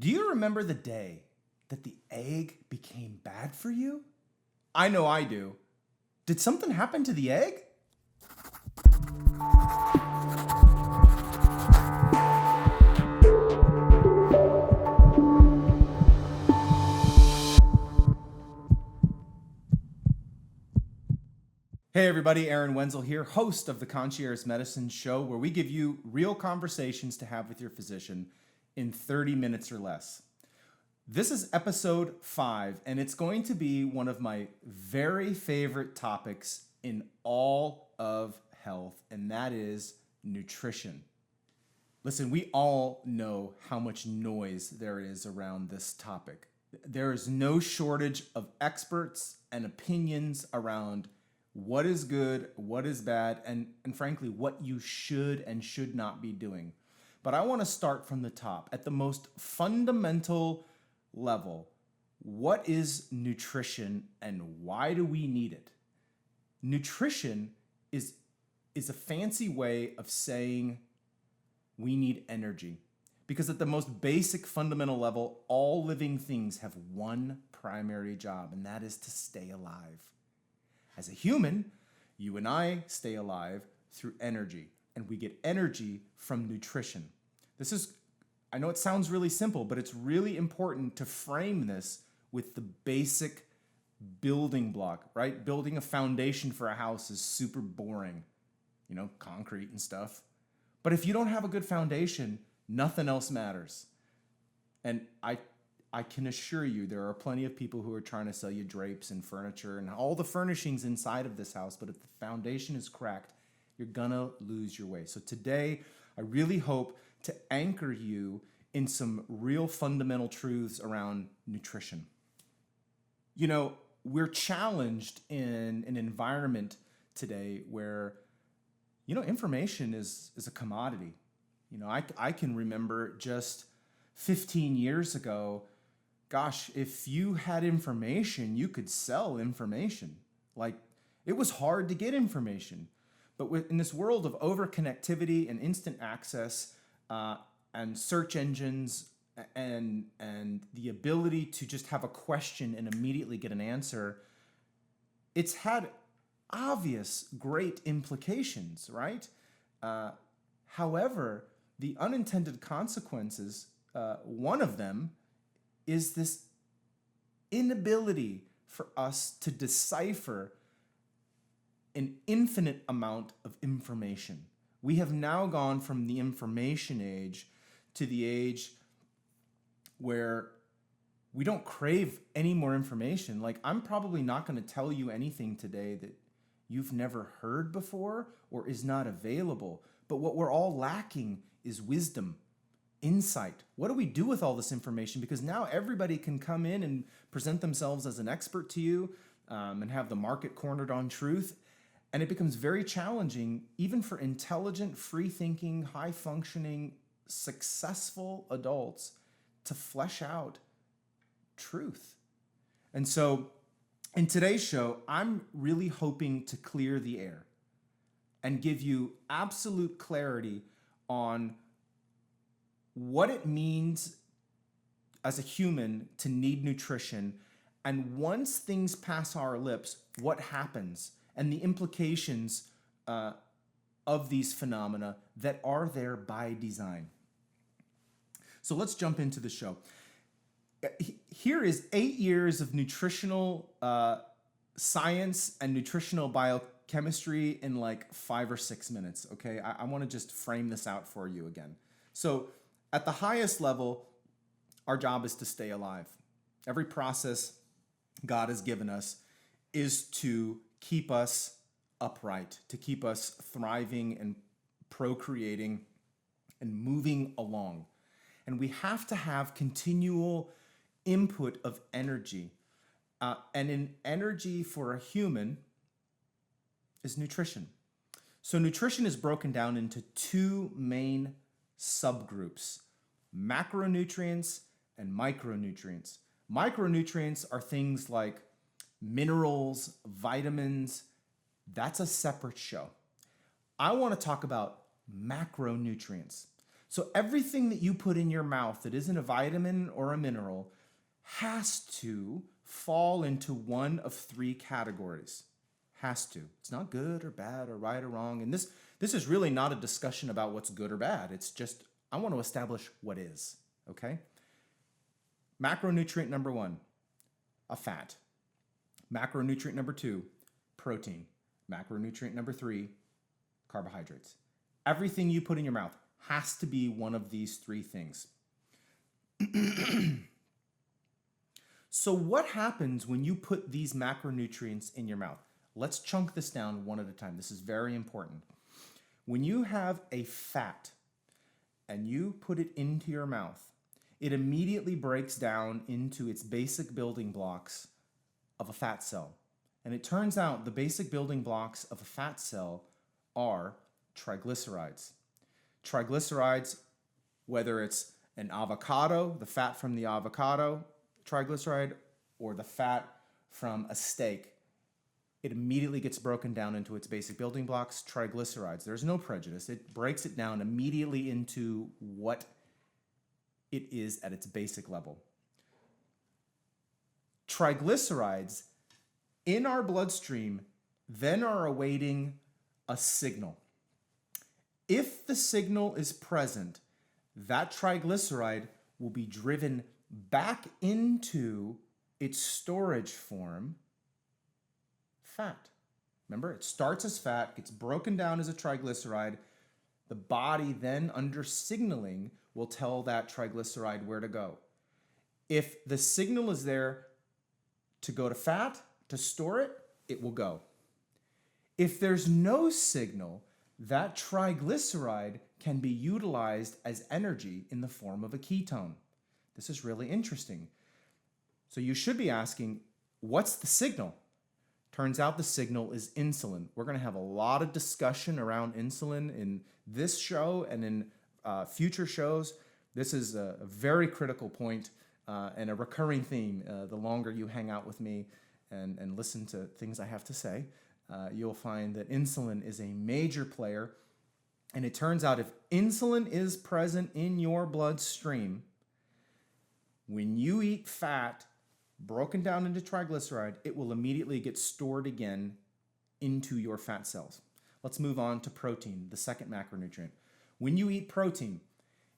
Do you remember the day that the egg became bad for you? I know I do. Did something happen to the egg? Hey everybody, Aaron Wenzel here, host of the Concierge Medicine Show, where we give you real conversations to have with your physician in 30 minutes or less. This is episode 5, and it's going to be one of my very favorite topics in all of health, and that is nutrition. Listen, we all know how much noise there is around this topic. There is no shortage of experts and opinions around what is good, what is bad, and frankly, what you should and should not be doing. But I want to start from the top. At the most fundamental level, what is nutrition and why do we need it? Nutrition is a fancy way of saying we need energy. Because at the most basic fundamental level, all living things have one primary job, and that is to stay alive. As a human, you and I stay alive through energy, and we get energy from nutrition. I know it sounds really simple, but it's really important to frame this with the basic building block, right? Building a foundation for a house is super boring, concrete and stuff. But if you don't have a good foundation, nothing else matters. And I can assure you there are plenty of people who are trying to sell you drapes and furniture and all the furnishings inside of this house, but if the foundation is cracked, you're gonna lose your way. So today, I really hope to anchor you in some real fundamental truths around nutrition. We're challenged in an environment today where, information is a commodity. I can remember just 15 years ago, gosh, if you had information, you could sell information. Like, it was hard to get information. But in this world of overconnectivity and instant access and search engines and the ability to just have a question and immediately get an answer, it's had obvious great implications, right? However, the unintended consequences, one of them is this inability for us to decipher an infinite amount of information. We have now gone from the information age to the age where we don't crave any more information. Like, I'm probably not going to tell you anything today that you've never heard before or is not available. But what we're all lacking is wisdom, insight. What do we do with all this information? Because now everybody can come in and present themselves as an expert to you and have the market cornered on truth. And it becomes very challenging, even for intelligent, free-thinking, high-functioning, successful adults to flesh out truth. And so in today's show, I'm really hoping to clear the air and give you absolute clarity on what it means as a human to need nutrition, and once things pass our lips, what happens, and the implications of these phenomena that are there by design. So let's jump into the show. Here is 8 years of nutritional science and nutritional biochemistry in like 5 or 6 minutes, okay? I want to just frame this out for you again. So at the highest level, our job is to stay alive. Every process God has given us is to keep us upright, to keep us thriving and procreating and moving along. And we have to have continual input of energy. And in energy for a human is nutrition. So nutrition is broken down into 2 main subgroups: macronutrients and micronutrients. Micronutrients are things like minerals, vitamins. That's a separate show. I want to talk about macronutrients. So everything that you put in your mouth that isn't a vitamin or a mineral has to fall into one of three categories. Has to. It's not good or bad or right or wrong. And this is really not a discussion about what's good or bad. It's just, I want to establish what is, okay? Macronutrient number 1, a fat. Macronutrient number 2, protein. Macronutrient number 3, carbohydrates. Everything you put in your mouth has to be one of these three things. So what happens when you put these macronutrients in your mouth? Let's chunk this down one at a time. This is very important. When you have a fat and you put it into your mouth, it immediately breaks down into its basic building blocks of a fat cell. And it turns out the basic building blocks of a fat cell are triglycerides. Triglycerides, whether it's an avocado, the fat from the avocado triglyceride, or the fat from a steak, it immediately gets broken down into its basic building blocks, triglycerides. There's no prejudice. It breaks it down immediately into what it is at its basic level. Triglycerides in our bloodstream then are awaiting a signal. If the signal is present, that triglyceride will be driven back into its storage form, fat. Remember, it starts as fat, gets broken down as a triglyceride. The body then, under signaling, will tell that triglyceride where to go. If the signal is there to go to fat, to store it, it will go. If there's no signal, that triglyceride can be utilized as energy in the form of a ketone. This is really interesting. So you should be asking, what's the signal? Turns out the signal is insulin. We're going to have a lot of discussion around insulin in this show and in future shows. This is a very critical point and a recurring theme. The longer you hang out with me and listen to things I have to say, you'll find that insulin is a major player. And it turns out if insulin is present in your bloodstream, when you eat fat broken down into triglyceride, it will immediately get stored again into your fat cells. Let's move on to protein, the second macronutrient. When you eat protein,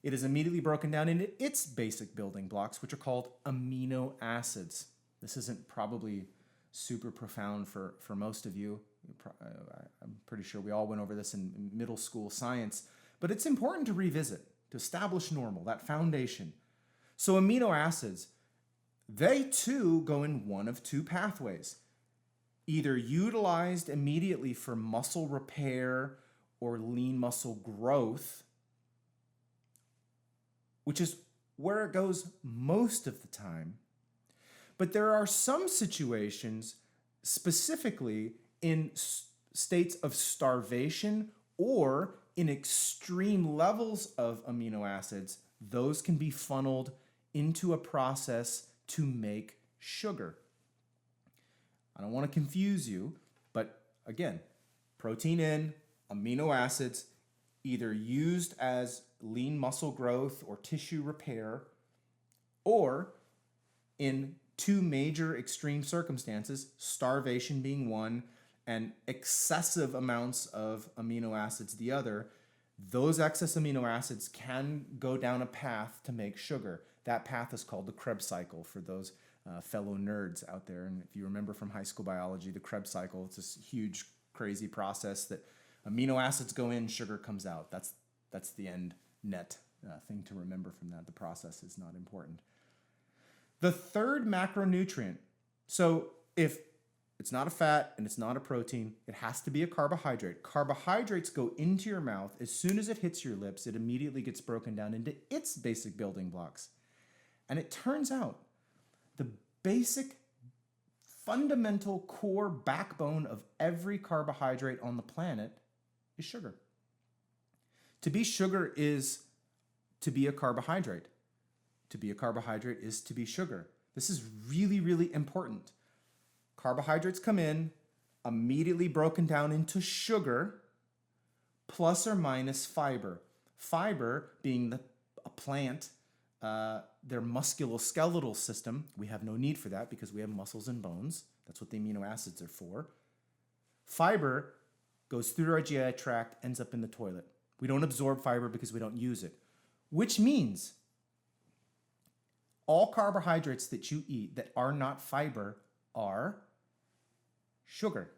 it is immediately broken down into its basic building blocks, which are called amino acids. This isn't probably super profound for most of you. I'm pretty sure we all went over this in middle school science, but it's important to revisit, to establish normal, that foundation. So amino acids, they too go in one of two pathways, either utilized immediately for muscle repair or lean muscle growth, which is where it goes most of the time. But there are some situations, specifically in states of starvation or in extreme levels of amino acids, those can be funneled into a process to make sugar. I don't want to confuse you, but again, protein in, amino acids, either used as lean muscle growth or tissue repair, or in two major extreme circumstances, starvation being one and excessive amounts of amino acids the other. Those excess amino acids can go down a path to make sugar. That path is called the Krebs cycle for those fellow nerds out there. And if you remember from high school biology, the Krebs cycle, it's this huge, crazy process that amino acids go in, sugar comes out. That's the end net thing to remember from that. The process is not important. The third macronutrient, so if it's not a fat and it's not a protein, it has to be a carbohydrate. Carbohydrates go into your mouth. As soon as it hits your lips, it immediately gets broken down into its basic building blocks. And it turns out the basic, fundamental core backbone of every carbohydrate on the planet is sugar. To be sugar is to be a carbohydrate. To be a carbohydrate is to be sugar. This is really, really important. Carbohydrates come in, immediately broken down into sugar, plus or minus fiber. Fiber being a plant, their musculoskeletal system, we have no need for that because we have muscles and bones. That's what the amino acids are for. Fiber goes through our GI tract, ends up in the toilet. We don't absorb fiber because we don't use it, which means all carbohydrates that you eat that are not fiber are sugar.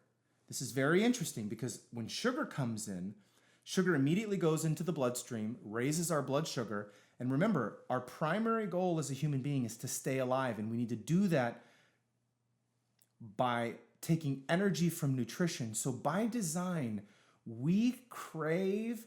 This is very interesting because when sugar comes in, sugar immediately goes into the bloodstream, raises our blood sugar, and remember, our primary goal as a human being is to stay alive, and we need to do that by taking energy from nutrition. So by design, we crave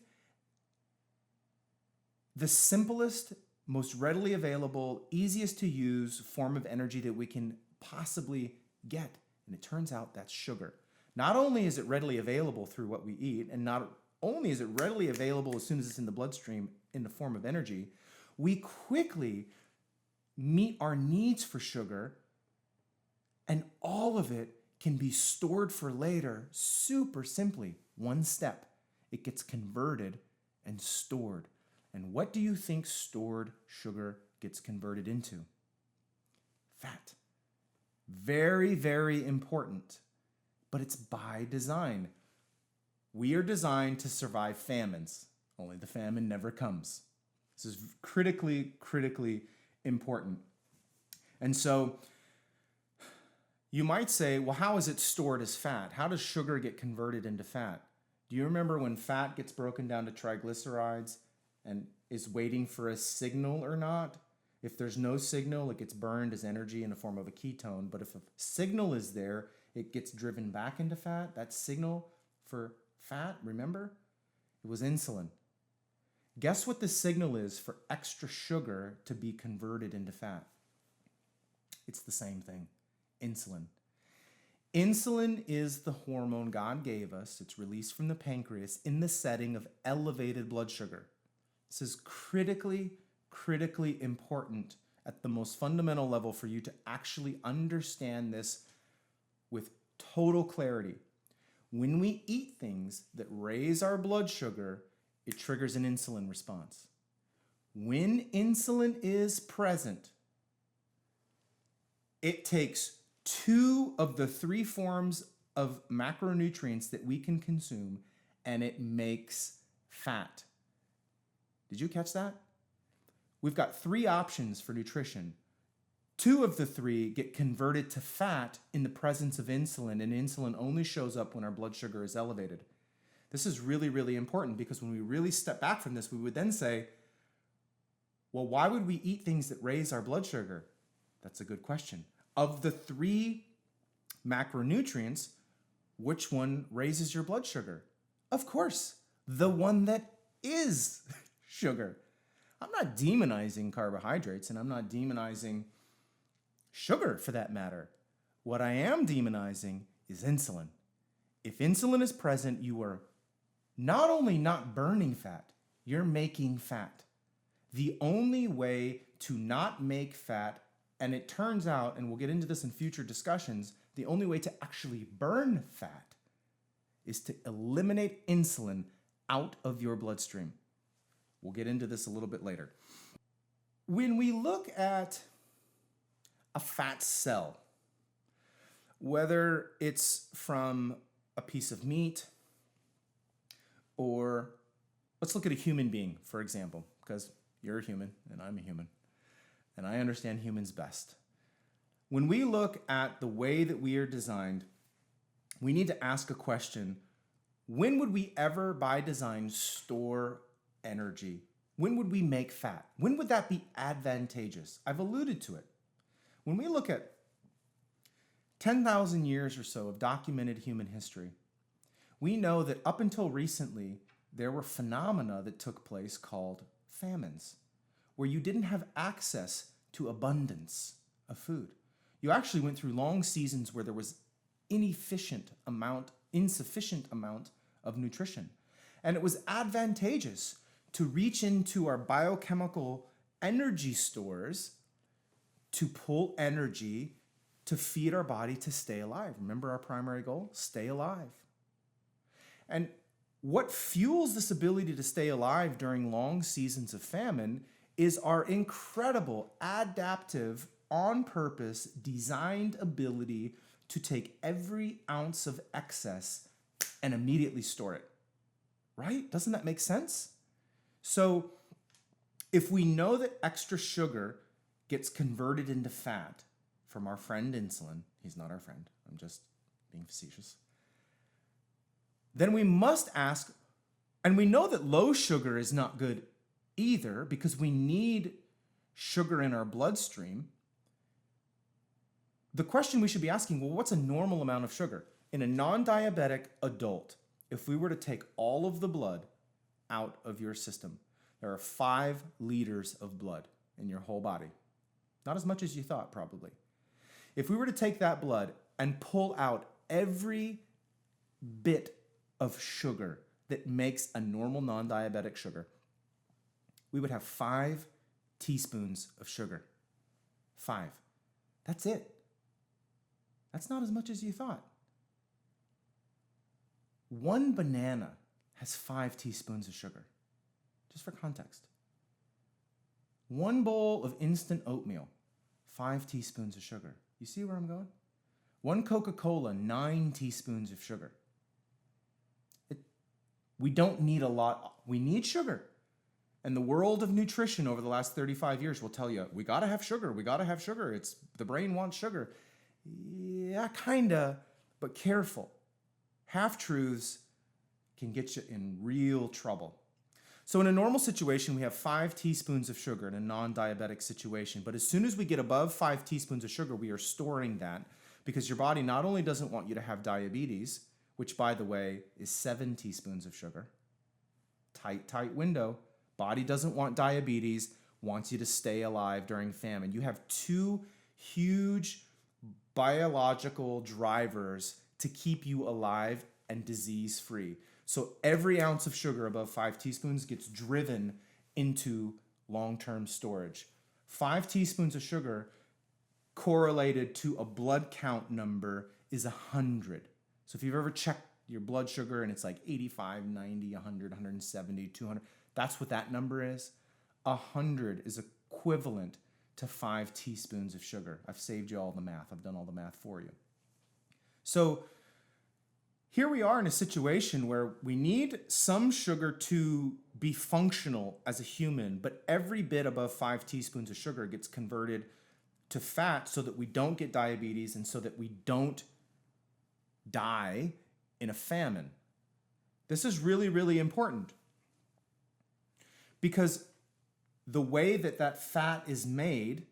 the simplest, most readily available, easiest to use form of energy that we can possibly get. And it turns out that's sugar. Not only is it readily available through what we eat, and not only is it readily available as soon as it's in the bloodstream in the form of energy, we quickly meet our needs for sugar, and all of it can be stored for later super simply. One step, it gets converted and stored. And what do you think stored sugar gets converted into? Fat. Very, very important, but it's by design. We are designed to survive famines, only the famine never comes. This is critically, critically important. And so you might say, well, how is it stored as fat? How does sugar get converted into fat? Do you remember when fat gets broken down to triglycerides and is waiting for a signal or not? If there's no signal, it gets burned as energy in the form of a ketone. But if a signal is there, it gets driven back into fat. That signal for fat, remember? It was insulin. Guess what the signal is for extra sugar to be converted into fat? It's the same thing, insulin. Insulin is the hormone God gave us. It's released from the pancreas in the setting of elevated blood sugar. This is critically, critically important at the most fundamental level for you to actually understand this with total clarity. When we eat things that raise our blood sugar, it triggers an insulin response. When insulin is present, it takes 2 of the 3 forms of macronutrients that we can consume, and it makes fat. Did you catch that? We've got 3 options for nutrition. 2 of the 3 get converted to fat in the presence of insulin, and insulin only shows up when our blood sugar is elevated. This is really, really important because when we really step back from this, we would then say, well, why would we eat things that raise our blood sugar? That's a good question. Of the 3 macronutrients, which one raises your blood sugar? Of course, the one that is sugar. I'm not demonizing carbohydrates, and I'm not demonizing sugar for that matter. What I am demonizing is insulin. If insulin is present, you are not only not burning fat, you're making fat. The only way to not make fat, and it turns out, and we'll get into this in future discussions, the only way to actually burn fat is to eliminate insulin out of your bloodstream. We'll get into this a little bit later. When we look at a fat cell, whether it's from a piece of meat, or let's look at a human being, for example, because you're a human and I'm a human, and I understand humans best. When we look at the way that we are designed, we need to ask a question: when would we ever, by design, store energy? When would we make fat? When would that be advantageous? I've alluded to it. When we look at 10,000 years or so of documented human history, we know that up until recently, there were phenomena that took place called famines, where you didn't have access to abundance of food. You actually went through long seasons where there was insufficient amount of nutrition. And it was advantageous to reach into our biochemical energy stores to pull energy to feed our body to stay alive. Remember our primary goal? Stay alive. And what fuels this ability to stay alive during long seasons of famine is our incredible adaptive, on purpose, designed ability to take every ounce of excess and immediately store it. Right? Doesn't that make sense? So if we know that extra sugar gets converted into fat from our friend insulin, he's not our friend, I'm just being facetious, then we must ask, and we know that low sugar is not good either because we need sugar in our bloodstream. The question we should be asking, well, what's a normal amount of sugar? In a non-diabetic adult, if we were to take all of the blood out of your system, there are 5 liters of blood in your whole body. Not as much as you thought, probably. If we were to take that blood and pull out every bit of sugar that makes a normal non-diabetic sugar, we would have 5 teaspoons of sugar. 5. That's it. That's not as much as you thought. 1 banana has 5 teaspoons of sugar, just for context. 1 bowl of instant oatmeal, 5 teaspoons of sugar. You see where I'm going? 1 Coca-Cola, 9 teaspoons of sugar. We don't need a lot. We need sugar. And the world of nutrition over the last 35 years will tell you, we gotta have sugar, we gotta have sugar. The brain wants sugar. Yeah, kinda, but careful. Half-truths can get you in real trouble. So in a normal situation, we have 5 teaspoons of sugar in a non-diabetic situation. But as soon as we get above 5 teaspoons of sugar, we are storing that because your body not only doesn't want you to have diabetes, which, by the way, is 7 teaspoons of sugar. Tight window. Body doesn't want diabetes, wants you to stay alive during famine. You have 2 huge biological drivers to keep you alive and disease-free. So every ounce of sugar above 5 teaspoons gets driven into long-term storage. 5 teaspoons of sugar correlated to a blood count number is 100. So if you've ever checked your blood sugar and it's like 85, 90, 100, 170, 200, that's what that number is. 100 is equivalent to 5 teaspoons of sugar. I've saved you all the math. I've done all the math for you. So here we are in a situation where we need some sugar to be functional as a human, but every bit above 5 teaspoons of sugar gets converted to fat so that we don't get diabetes and so that we don't die in a famine. This is really, really important because the way that fat is made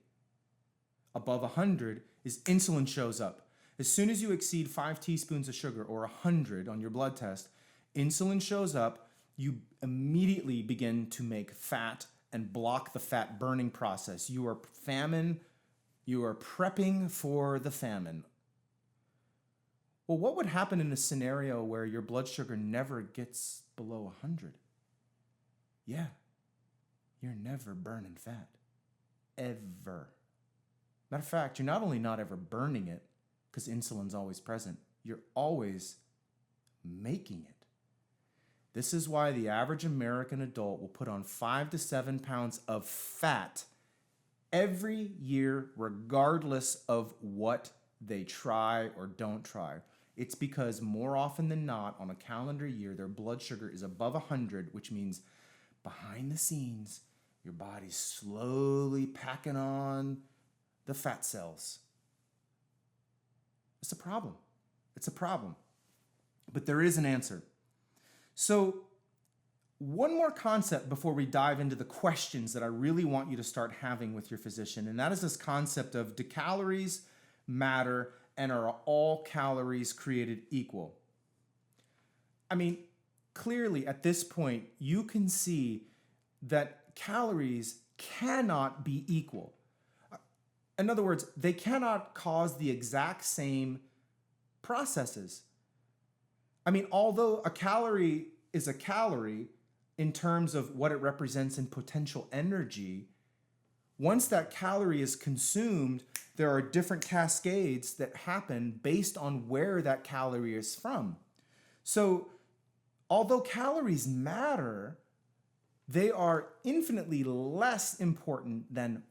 above 100 is insulin shows up. As soon as you exceed 5 teaspoons of sugar or 100 on your blood test, insulin shows up, you immediately begin to make fat and block the fat burning process. You are prepping for the famine. Well, what would happen in a scenario where your blood sugar never gets below 100? Yeah, you're never burning fat. Ever. Matter of fact, you're not only not ever burning it, because insulin's always present, you're always making it. This is why the average American adult will put on 5 to 7 pounds of fat every year, regardless of what they try or don't try. It's because more often than not, on a calendar year, their blood sugar is above 100, which means behind the scenes, your body's slowly packing on the fat cells. It's a problem. It's a problem. But there is an answer. So one more concept before we dive into the questions that I really want you to start having with your physician, and that is this concept of, do calories matter and are all calories created equal? I mean, clearly at this point, you can see that calories cannot be equal. In other words, they cannot cause the exact same processes. I mean, although a calorie is a calorie in terms of what it represents in potential energy, once that calorie is consumed, there are different cascades that happen based on where that calorie is from. So although calories matter, they are infinitely less important than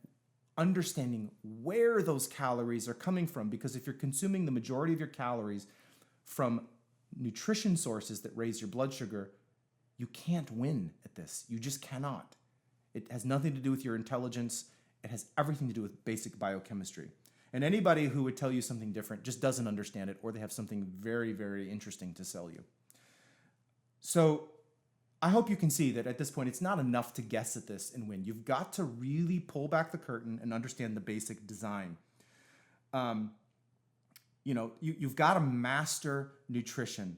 understanding where those calories are coming from. Because if you're consuming the majority of your calories from nutrition sources that raise your blood sugar, you can't win at this. You just cannot. It has nothing to do with your intelligence. It has everything to do with basic biochemistry. And anybody who would tell you something different just doesn't understand it, or they have something very, very interesting to sell you. So I hope you can see that at this point, it's not enough to guess at this and win. You've got to really pull back the curtain and understand the basic design. You've got to master nutrition,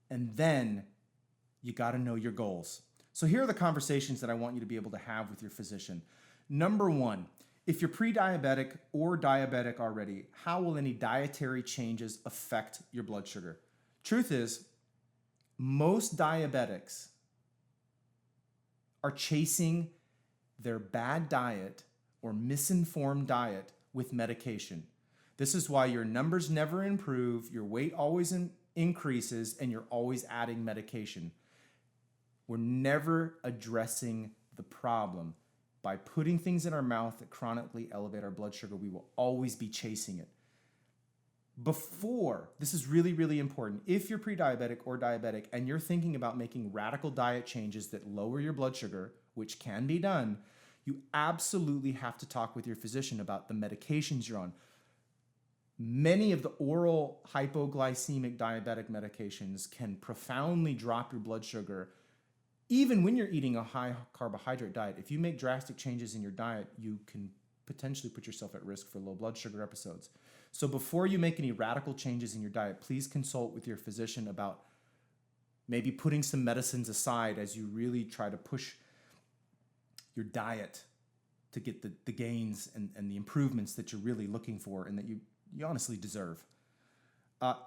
and then you got to know your goals. So here are the conversations that I want you to be able to have with your physician. Number one, if you're pre-diabetic or diabetic already, how will any dietary changes affect your blood sugar? Truth is, most diabetics are chasing their bad diet or misinformed diet with medication. This is why your numbers never improve, your weight always increases, and you're always adding medication. We're never addressing the problem. By putting things in our mouth that chronically elevate our blood sugar, we will always be chasing it. This is really, really important. If you're pre-diabetic or diabetic and you're thinking about making radical diet changes that lower your blood sugar, which can be done, you absolutely have to talk with your physician about the medications you're on. Many of the oral hypoglycemic diabetic medications can profoundly drop your blood sugar even when you're eating a high carbohydrate diet. If you make drastic changes in your diet, you can potentially put yourself at risk for low blood sugar episodes. So before you make any radical changes in your diet, please consult with your physician about maybe putting some medicines aside as you really try to push your diet to get the gains and the improvements that you're really looking for and that you honestly deserve.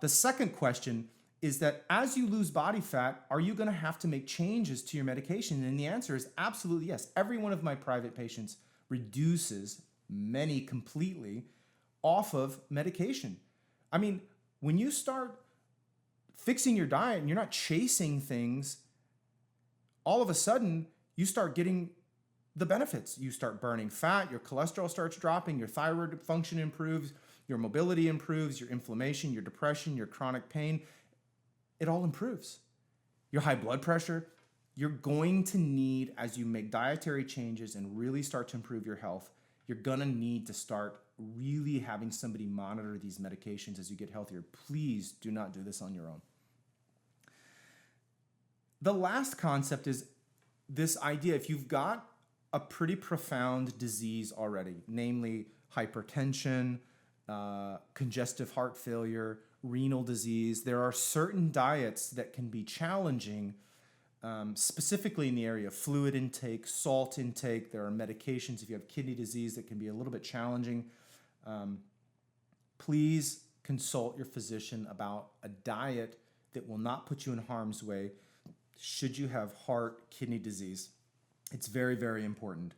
The second question is that as you lose body fat, are you going to have to make changes to your medication? And the answer is absolutely yes. Every one of my private patients reduces, many completely, off of medication. I mean, when you start fixing your diet and you're not chasing things, all of a sudden you start getting the benefits. You start burning fat, your cholesterol starts dropping, your thyroid function improves, your mobility improves, your inflammation, your depression, your chronic pain, it all improves. Your high blood pressure, you're going to need, as you make dietary changes and really start to improve your health, you're gonna need to start really having somebody monitor these medications as you get healthier. Please do not do this on your own. The last concept is this idea, if you've got a pretty profound disease already, namely hypertension, congestive heart failure, renal disease, there are certain diets that can be challenging, specifically in the area of fluid intake, salt intake. There are medications if you have kidney disease that can be a little bit challenging. Please consult your physician about a diet that will not put you in harm's way should you have heart, kidney disease. It's very, very important.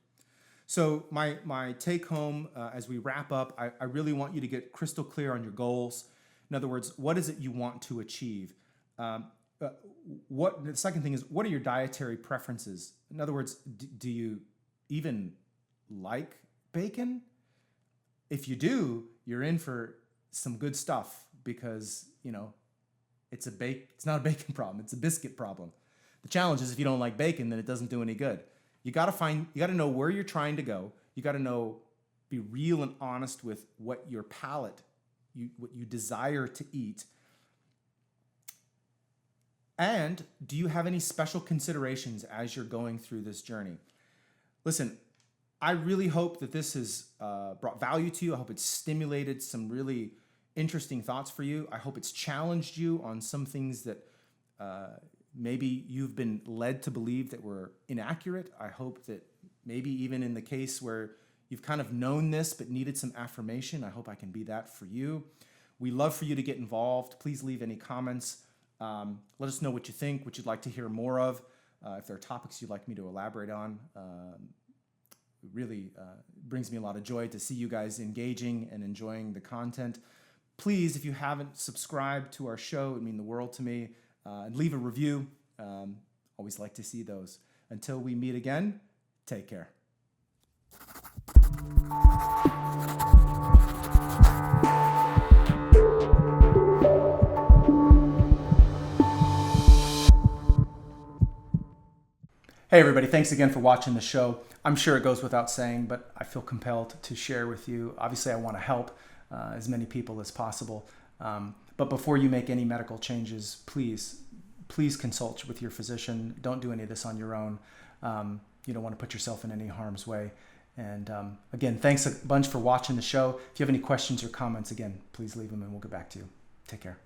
So my take home as we wrap up, I really want you to get crystal clear on your goals. In other words, what is it you want to achieve? The second thing is, what are your dietary preferences? In other words, do you even like bacon? If you do, you're in for some good stuff because, it's not a bacon problem, it's a biscuit problem. The challenge is if you don't like bacon, then it doesn't do any good. You got to know where you're trying to go. You got to be real and honest with what your palate, what you desire to eat. And do you have any special considerations as you're going through this journey? Listen, I really hope that this has brought value to you. I hope it's stimulated some really interesting thoughts for you. I hope it's challenged you on some things that maybe you've been led to believe that were inaccurate. I hope that maybe even in the case where you've kind of known this but needed some affirmation, I hope I can be that for you. We love for you to get involved. Please leave any comments. Let us know what you think, what you'd like to hear more of. If there are topics you'd like me to elaborate on. It really brings me a lot of joy to see you guys engaging and enjoying the content. Please, if you haven't subscribed to our show, it would mean the world to me. and leave a review. Always like to see those. Until we meet again, take care. Hey everybody, thanks again for watching the show. I'm sure it goes without saying, but I feel compelled to share with you. Obviously, I want to help as many people as possible. But before you make any medical changes, please consult with your physician. Don't do any of this on your own. You don't want to put yourself in any harm's way. And again, thanks a bunch for watching the show. If you have any questions or comments, again, please leave them and we'll get back to you. Take care.